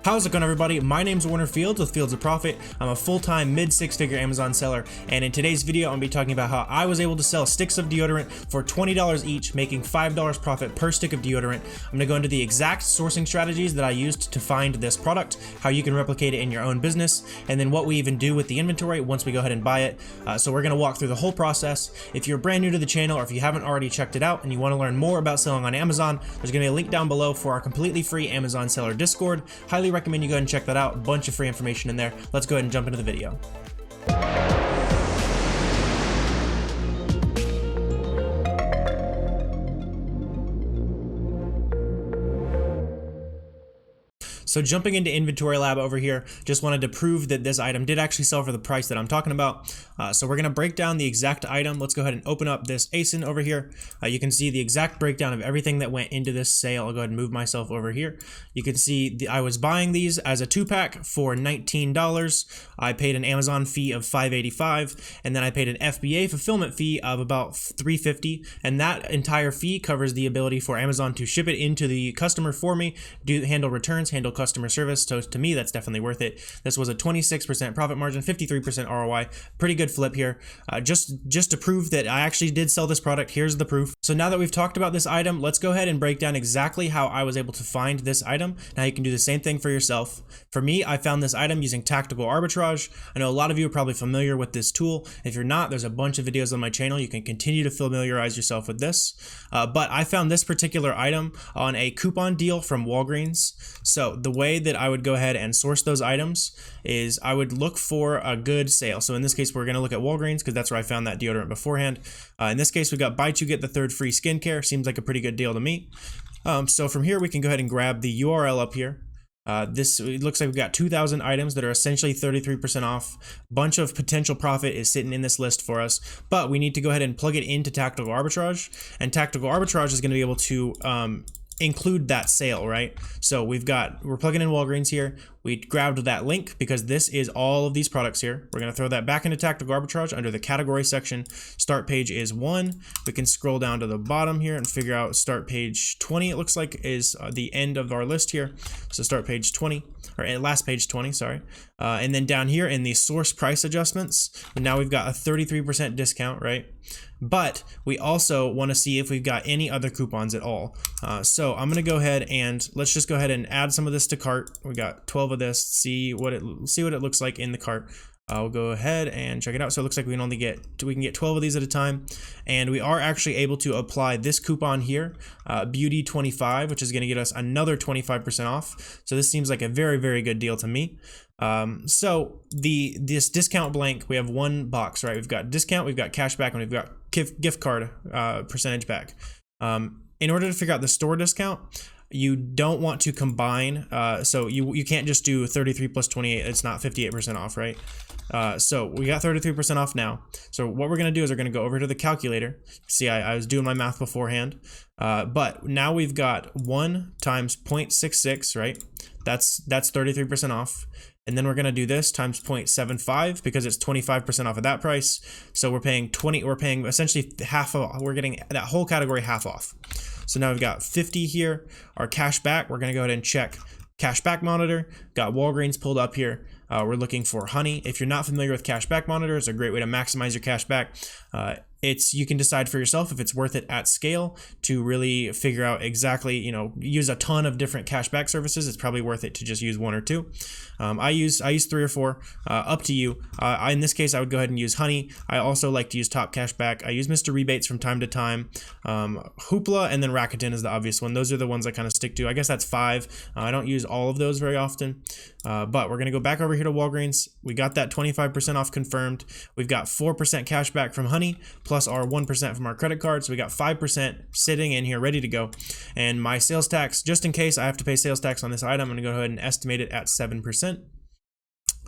How's it going, everybody? My name's Warner Fields with Fields of Profit. I'm a full-time mid-six-figure Amazon seller, and in today's video, I'm going to be talking about how I was able to sell sticks of deodorant for $20 each, making $5 profit per stick of deodorant. I'm going to go into the exact sourcing strategies that I used to find this product, how you can replicate it in your own business, and then what we even do with the inventory once we go ahead and buy it. So we're going to walk through the whole process. If you're brand new to the channel, or if you haven't already checked it out and you want to learn more about selling on Amazon, there's going to be a link down below for our completely free Amazon seller Discord. Highly recommend you go ahead and check that out. A bunch of free information in there. Let's go ahead and jump into the video. So jumping into Inventory Lab over here, just wanted to prove that this item did actually sell for the price that I'm talking about. So we're going to break down the exact item. Let's go ahead and open up this ASIN over here. You can see the exact breakdown of everything that went into this sale. I'll go ahead and move myself over here. You can see I was buying these as a 2-pack for $19. I paid an Amazon fee of $5.85, and then I paid an FBA fulfillment fee of about $3.50, and that entire fee covers the ability for Amazon to ship it into the customer for me, handle returns, handle customer service. So to me, that's definitely worth it. This was a 26% profit margin, 53% ROI. Pretty good flip here. Just to prove that I actually did sell this product, here's the proof. So now that we've talked about this item, let's go ahead and break down exactly how I was able to find this item. Now you can do the same thing for yourself. For me, I found this item using Tactical Arbitrage. I know a lot of you are probably familiar with this tool. If you're not, there's a bunch of videos on my channel. You can continue to familiarize yourself with this. But I found this particular item on a coupon deal from Walgreens. So the way that I would go ahead and source those items is I would look for a good sale. So in this case, we're going to look at Walgreens because that's where I found that deodorant beforehand. In this case, we got buy 2 get the 3rd free skincare. Seems like a pretty good deal to me. So from here, we can go ahead and grab the URL up here. It looks like we've got 2,000 items that are essentially 33% off. Bunch of potential profit is sitting in this list for us, but we need to go ahead and plug it into Tactical Arbitrage, and Tactical Arbitrage is going to be able to include that sale, right? So we're plugging in Walgreens here. We grabbed that link because this is all of these products here. We're going to throw that back into Tactical Arbitrage under the category section. Start page is 1. We can scroll down to the bottom here and figure out start page 20, it looks like, is the end of our list here. So start page 20, or last page 20, sorry. And then down here in the source price adjustments, now we've got a 33% discount, right? But we also want to see if we've got any other coupons at all. So I'm going to go ahead and let's just go ahead and add some of this to cart. We got 12 of this. See what it looks like in the cart. We'll go ahead and check it out. So it looks like we can get 12 of these at a time, and we are actually able to apply this coupon here, Beauty 25, which is going to get us another 25% off. So this seems like a very, very good deal to me. So this discount blank, we have one box, right? We've got discount, we've got cash back, and we've got gift card percentage back. In order to figure out the store discount, you don't want to combine, so you can't just do 33 plus 28. It's not 58% off, right? So we got 33% off now. So what we're going to do is we're going to go over to the calculator. See, I was doing my math beforehand, but now we've got 1 times 0.66, right? That's 33% off. And then we're going to do this times 0.75 because it's 25% off of that price. So we're paying essentially half of, we're getting that whole category half off. So now we've got 50 here. Our cash back, we're going to go ahead and check cash back monitor. Got Walgreens pulled up here. We're looking for honey. If you're not familiar with cash back monitor, it's a great way to maximize your cash back. You can decide for yourself if it's worth it at scale to really figure out exactly, use a ton of different cashback services. It's probably worth it to just use 1 or 2. I use 3 or 4, up to you. In this case, I would go ahead and use Honey. I also like to use Top Cashback. I use Mr. Rebates from time to time. Hoopla and then Rakuten is the obvious one. Those are the ones I kind of stick to. I guess that's 5. I don't use all of those very often, but we're going to go back over here to Walgreens. We got that 25% off confirmed. We've got 4% cash back from Honey, plus our 1% from our credit card. So we got 5% sitting in here ready to go. And my sales tax, just in case I have to pay sales tax on this item, I'm going to go ahead and estimate it at 7%.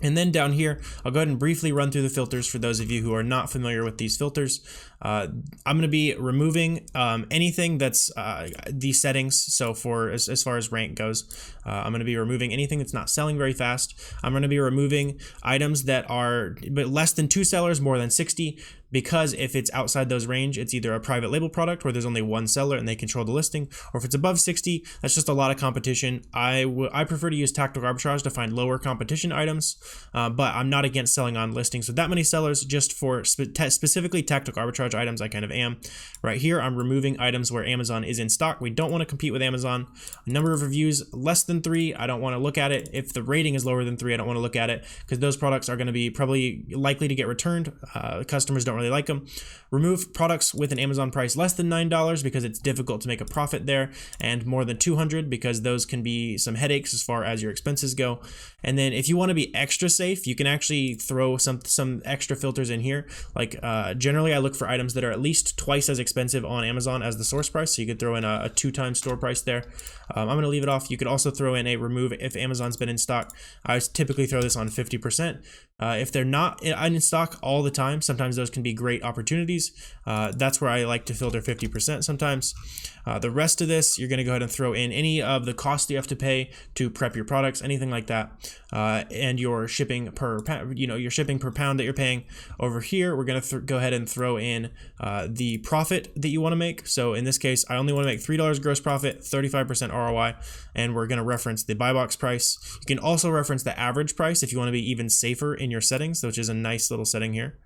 And then down here, I'll go ahead and briefly run through the filters for those of you who are not familiar with these filters. I'm going to be removing anything that's these settings. So for as far as rank goes, I'm going to be removing anything that's not selling very fast. I'm going to be removing items that are less than 2 sellers, more than 60, because if it's outside those range, it's either a private label product where there's only one seller and they control the listing, or if it's above 60, that's just a lot of competition. I prefer to use tactical arbitrage to find lower competition items, but I'm not against selling on listings with that many sellers. Just for specifically tactical arbitrage items, I kind of am. Right here, I'm removing items where Amazon is in stock. We don't want to compete with Amazon. A number of reviews less than 3, I don't want to look at it. If the rating is lower than 3, I don't want to look at it, because those products are going to be probably likely to get returned. Customers don't really like them. Remove products with an Amazon price less than $9 because it's difficult to make a profit there, and more than 200 because those can be some headaches as far as your expenses go. And then if you want to be extra safe, you can actually throw some extra filters in here. Like generally I look for items that are at least twice as expensive on Amazon as the source price, so you could throw in a 2 times store price there. I'm going to leave it off. You could also throw in a remove if Amazon's been in stock. I typically throw this on 50%. If they're not in stock all the time, sometimes those can be great opportunities. That's where I like to filter 50% sometimes. The rest of this, you're going to go ahead and throw in any of the costs you have to pay to prep your products, anything like that, and your shipping per your shipping per pound that you're paying. Over here, we're going to go ahead and throw in the profit that you want to make. So in this case, I only want to make $3 gross profit, 35% ROI, and we're going to reference the buy box price. You can also reference the average price if you want to be even safer in your settings, which is a nice little setting here.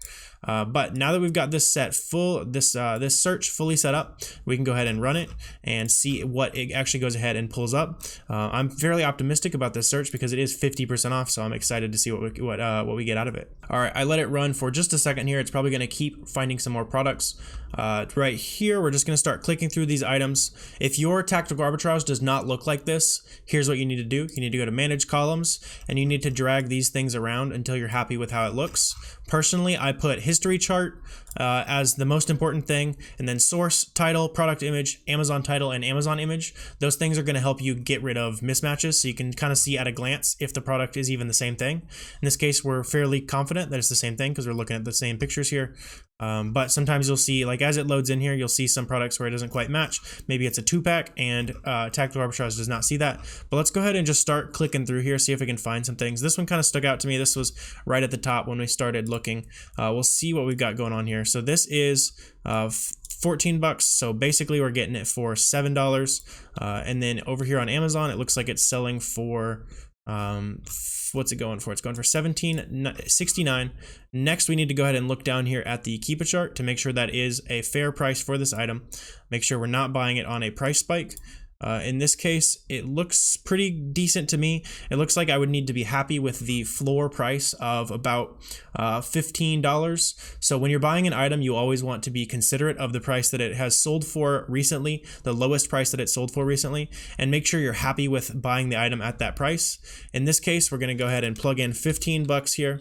But now that we've got this set this search fully set up, we can go ahead and run it and see what it actually goes ahead and pulls up. I'm fairly optimistic about this search because it is 50% off, so I'm excited to see what we get out of it. All right, I let it run for just a second here. It's probably going to keep finding some more products. Right here, we're just going to start clicking through these items. If your tactical arbitrage does not look like this, here's what you need to do. You need to go to manage columns, and you need to drag these things around until you're happy with how it looks. Personally, I put history chart as the most important thing, and then source, title, product image, Amazon title, and Amazon image. Those things are going to help you get rid of mismatches, so you can kind of see at a glance if the product is even the same thing. In this case, we're fairly confident that it's the same thing because we're looking at the same pictures here. But sometimes you'll see, like as it loads in here, you'll see some products where it doesn't quite match. Maybe it's a 2-pack and tactical arbitrage does not see that. But let's go ahead and just start clicking through here, see if we can find some things. This one kind of stuck out to me. This was right at the top when we started looking. We'll see what we've got going on here. So this is 14 bucks. So basically we're getting it for $7. And then over here on Amazon, it looks like it's selling for what's it going for? It's going for $17.69. Next, we need to go ahead and look down here at the Keepa chart to make sure that is a fair price for this item. Make sure we're not buying it on a price spike. In this case, it looks pretty decent to me. It looks like I would need to be happy with the floor price of about $15. So when you're buying an item, you always want to be considerate of the price that it has sold for recently, the lowest price that it sold for recently, and make sure you're happy with buying the item at that price. In this case, we're going to go ahead and plug in 15 bucks here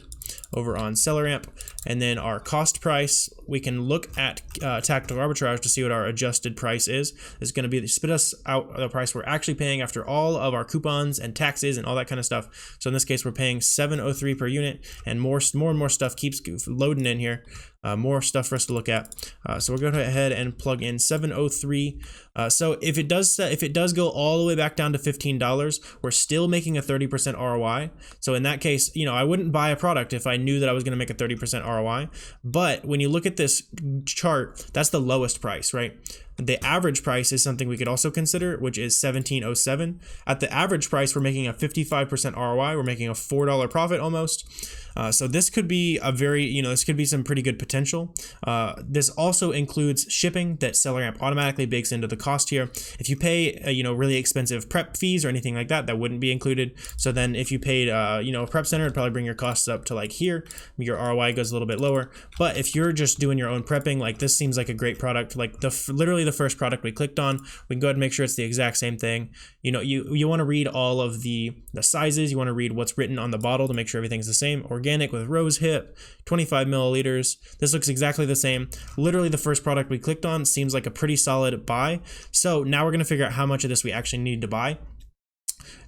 over on SellerAmp, and then our cost price, we can look at tactical arbitrage to see what our adjusted price is. It's going to be spit us out the price we're actually paying after all of our coupons and taxes and all that kind of stuff. So in this case, we're paying $7.03 per unit, and more and more stuff keeps loading in here. More stuff for us to look at. So we're going to go ahead and plug in $7.03. So if it does go all the way back down to $15, we're still making a 30% ROI. So in that case, I wouldn't buy a product if I knew that I was going to make a 30% ROI. But when you look at this chart, that's the lowest price, right? The average price is something we could also consider, which is $17.07. At the average price, we're making a 55% ROI. We're making a $4 profit almost. So this could be this could be some pretty good potential. This also includes shipping that SellerAmp automatically bakes into the cost here. If you pay, really expensive prep fees or anything like that, that wouldn't be included. So then if you paid, a prep center, it'd probably bring your costs up to like here. Your ROI goes a little bit lower. But if you're just doing your own prepping, like this seems like a great product. Like literally the first product we clicked on, we can go ahead and make sure it's the exact same thing. You want to read all of the sizes. You want to read what's written on the bottle to make sure everything's the same. Organic with rose hip, 25 milliliters. This looks exactly the same. Literally the first product we clicked on seems like a pretty solid buy. So now we're going to figure out how much of this we actually need to buy.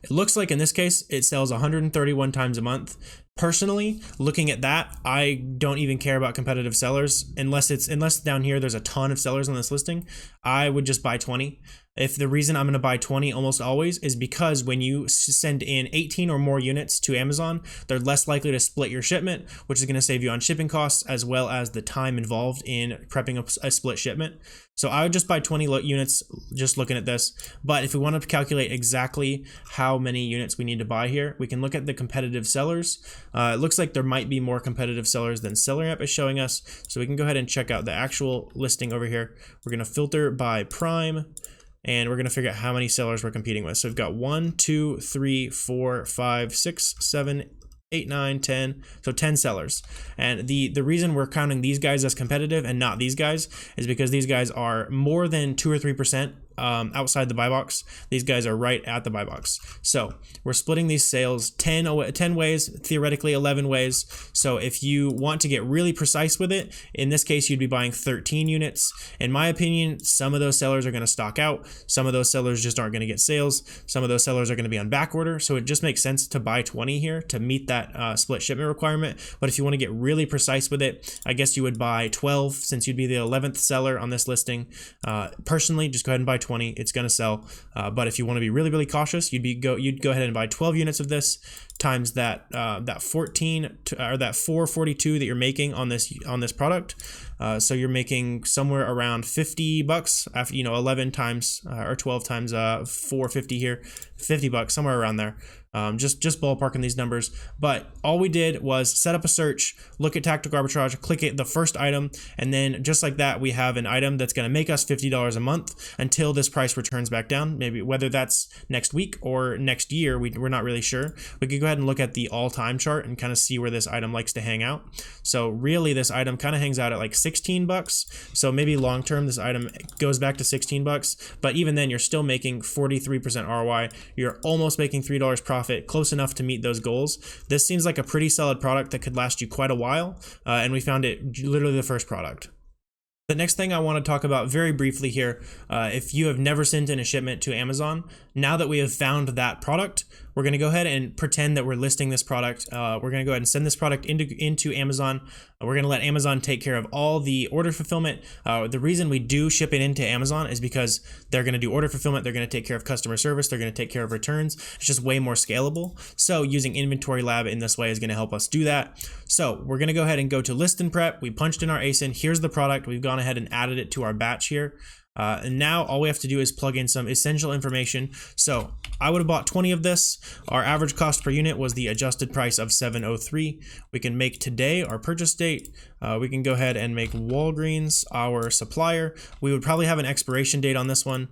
It looks like in this case, it sells 131 times a month. Personally, looking at that, I don't even care about competitive sellers unless down here there's a ton of sellers on this listing. I would just buy 20. If the reason I'm going to buy 20 almost always is because when you send in 18 or more units to Amazon, they're less likely to split your shipment, which is going to save you on shipping costs as well as the time involved in prepping a split shipment. So I would just buy 20 units just looking at this. But if we want to calculate exactly how many units we need to buy here, we can look at the competitive sellers. It looks like there might be more competitive sellers than SellerAmp is showing us. So we can go ahead and check out the actual listing over here. We're going to filter by prime, and we're going to figure out how many sellers we're competing with. So we've got 1, 2, 3, 4, 5, 6, 7, 8, 9, 10. So 10 sellers. And the reason we're counting these guys as competitive and not these guys is because these guys are more than 2 or 3% outside the buy box. These guys are right at the buy box. So we're splitting these sales 10 ways, theoretically 11 ways. So if you want to get really precise with it, in this case, you'd be buying 13 units. In my opinion, some of those sellers are going to stock out. Some of those sellers just aren't going to get sales. Some of those sellers are going to be on back order. So it just makes sense to buy 20 here to meet that split shipment requirement. But if you want to get really precise with it, I guess you would buy 12 since you'd be the 11th seller on this listing. Personally, just go ahead and buy 20. It's going to sell. But if you want to be really, really cautious, you'd go ahead and buy 12 units of this times that 442 that you're making on this product. So you're making somewhere around $50 after 11 times or 12 times 450 here, $50 somewhere around there. Just ballparking these numbers, but all we did was set up a search, look at tactical arbitrage, click it the first item, and then just like that, we have an item that's going to make us $50 a month until this price returns back down. Maybe whether that's next week or next year, we're not really sure. We could go ahead and look at the all-time chart and kind of see where this item likes to hang out. So really, this item kind of hangs out at like $16. So maybe long-term, this item goes back to $16, but even then, you're still making 43% ROI. You're almost making $3 profit. Close enough to meet those goals. This seems like a pretty solid product that could last you quite a while, and we found it literally the first product. The next thing I want to talk about very briefly here, if you have never sent in a shipment to Amazon, now that we have found that product, we're going to go ahead and pretend that we're listing this product. We're going to go ahead and send this product into Amazon. We're going to let Amazon take care of all the order fulfillment. The reason we do ship it into Amazon is because they're going to do order fulfillment. They're going to take care of customer service. They're going to take care of returns. It's just way more scalable. So using Inventory Lab in this way is going to help us do that. So we're going to go ahead and go to list and prep. We punched in our ASIN. Here's the product. We've gone ahead and added it to our batch here. And now all we have to do is plug in some essential information. So I would have bought 20 of this. Our average cost per unit was the adjusted price of $7.03. We can make today our purchase date. We can go ahead and make Walgreens our supplier. We would probably have an expiration date on this one.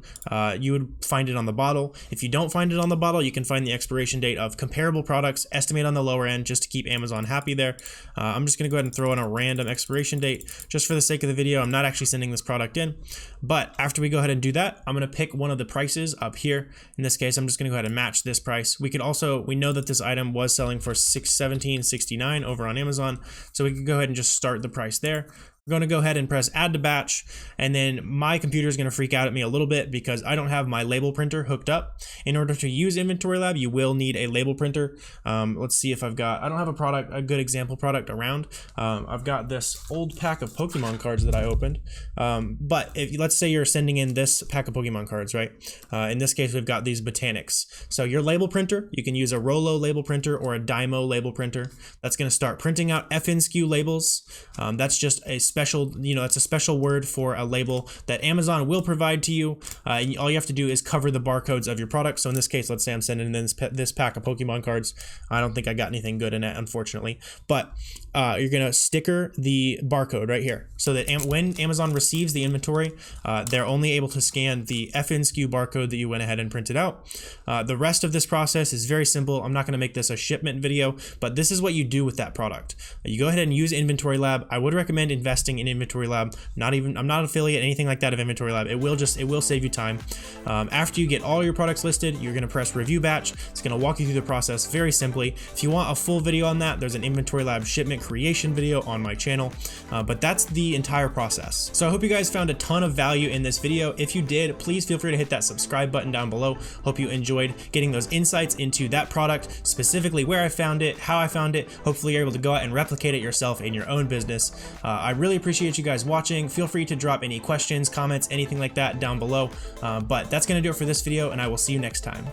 You would find it on the bottle. If you don't find it on the bottle, you can find the expiration date of comparable products, estimate on the lower end just to keep Amazon happy there. I'm just going to go ahead and throw in a random expiration date just for the sake of the video. I'm not actually sending this product in, but after we go ahead and do that, I'm going to pick one of the prices up here. In this case, I'm just going to go ahead and match this price. We know that this item was selling for $17.69 over on Amazon, so we could go ahead and just start the price there. We're going to go ahead and press add to batch, and then my computer is going to freak out at me a little bit because I don't have my label printer hooked up. In order to use Inventory Lab, you will need a label printer. Let's see if I don't have a good example product around. I've got this old pack of Pokemon cards that I opened. But let's say you're sending in this pack of Pokemon cards, right? In this case, we've got these botanics. So your label printer, you can use a Rollo label printer or a Dymo label printer. That's going to start printing out FNSKU labels. That's just a special, it's a special word for a label that Amazon will provide to you. All you have to do is cover the barcodes of your product. So in this case, let's say I'm sending in this pack of Pokemon cards. I don't think I got anything good in it, unfortunately. But you're going to sticker the barcode right here so that when Amazon receives the inventory, they're only able to scan the FNSKU barcode that you went ahead and printed out. The rest of this process is very simple. I'm not going to make this a shipment video, but this is what you do with that product. You go ahead and use Inventory Lab. I would recommend investing investing in Inventory Lab. I'm not an affiliate, anything like that of Inventory Lab. It will save you time. After you get all your products listed, you're going to press review batch. It's going to walk you through the process very simply. If you want a full video on that, there's an Inventory Lab shipment creation video on my channel, but that's the entire process. So I hope you guys found a ton of value in this video. If you did, please feel free to hit that subscribe button down below. Hope you enjoyed getting those insights into that product, specifically where I found it, how I found it. Hopefully you're able to go out and replicate it yourself in your own business. I really appreciate you guys watching. Feel free to drop any questions, comments, anything like that down below. But that's going to do it for this video, and I will see you next time.